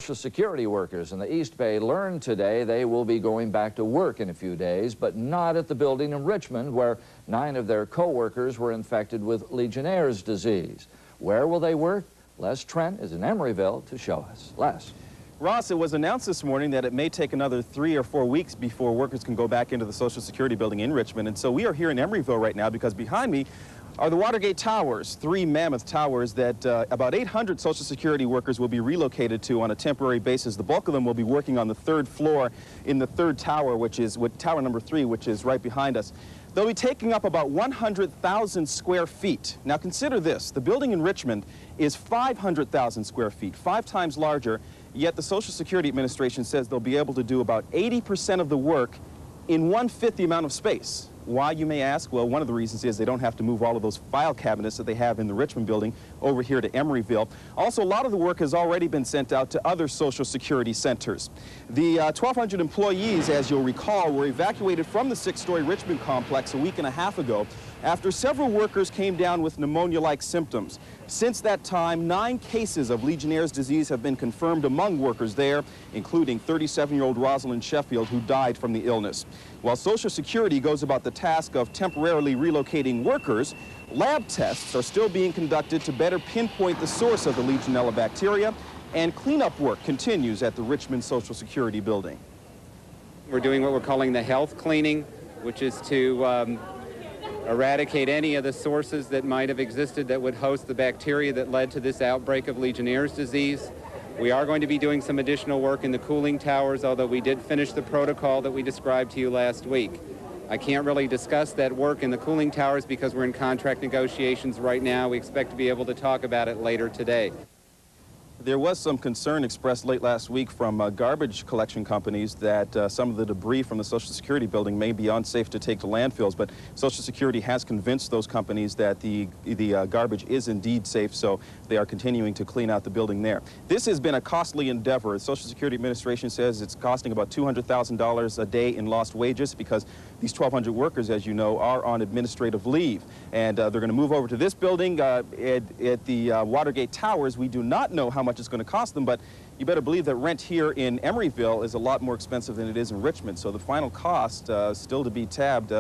Social Security workers in the East Bay learned today they will be going back to work in a few days, but not at the building in Richmond where 9 of their co-workers were infected with Legionnaires Disease. Where will they work? Les Trent is in Emeryville to show us. Les. Ross, it was announced this morning that it may take another 3 or 4 weeks before workers can go back into the Social Security building in Richmond. And so we are here in Emeryville right now because behind me are the Watergate Towers, 3 mammoth towers that about 800 Social Security workers will be relocated to on a temporary basis. The bulk of them will be working on the 3rd floor in the 3rd tower, which is tower number 3, which is right behind us. They'll be taking up about 100,000 square feet. Now consider this, the building in Richmond is 500,000 square feet, 5 times larger, yet the Social Security Administration says they'll be able to do about 80% of the work in 1/5 the amount of space. Why, you may ask? Well, one of the reasons is they don't have to move all of those file cabinets that they have in the Richmond building over here to Emeryville. Also, a lot of the work has already been sent out to other Social Security centers. The 1,200 employees, as you'll recall, were evacuated from the 6-story Richmond complex a week and a half ago after several workers came down with pneumonia-like symptoms. Since that time, 9 cases of Legionnaires' disease have been confirmed among workers there, including 37-year-old Rosalind Sheffield, who died from the illness. While Social Security goes about the task of temporarily relocating workers, lab tests are still being conducted to better pinpoint the source of the Legionella bacteria, and cleanup work continues at the Richmond Social Security building. We're doing what we're calling the health cleaning, which is to eradicate any of the sources that might have existed that would host the bacteria that led to this outbreak of Legionnaires' disease. We are going to be doing some additional work in the cooling towers, although we did finish the protocol that we described to you last week. I can't really discuss that work in the cooling towers because we're in contract negotiations right now. We expect to be able to talk about it later today. There was some concern expressed late last week from garbage collection companies that some of the debris from the Social Security building may be unsafe to take to landfills, but Social Security has convinced those companies that the garbage is indeed safe, so they are continuing to clean out the building there. This has been a costly endeavor. The Social Security Administration says it's costing about $200,000 a day in lost wages because these 1,200 workers, as you know, are on administrative leave. And they're going to move over to this building at the Watergate Towers. We do not know how much it's going to cost them, but you better believe that rent here in Emeryville is a lot more expensive than it is in Richmond. So the final cost still to be tabbed.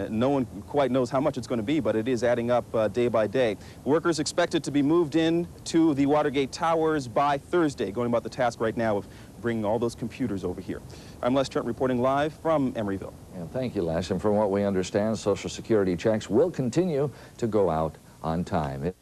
No one quite knows how much it's going to be, but it is adding up day by day. Workers expected to be moved in to the Watergate Towers by Thursday, going about the task right now of bringing all those computers over here. I'm Les Trent reporting live from Emeryville. Yeah, thank you, Les. And from what we understand, Social Security checks will continue to go out on time.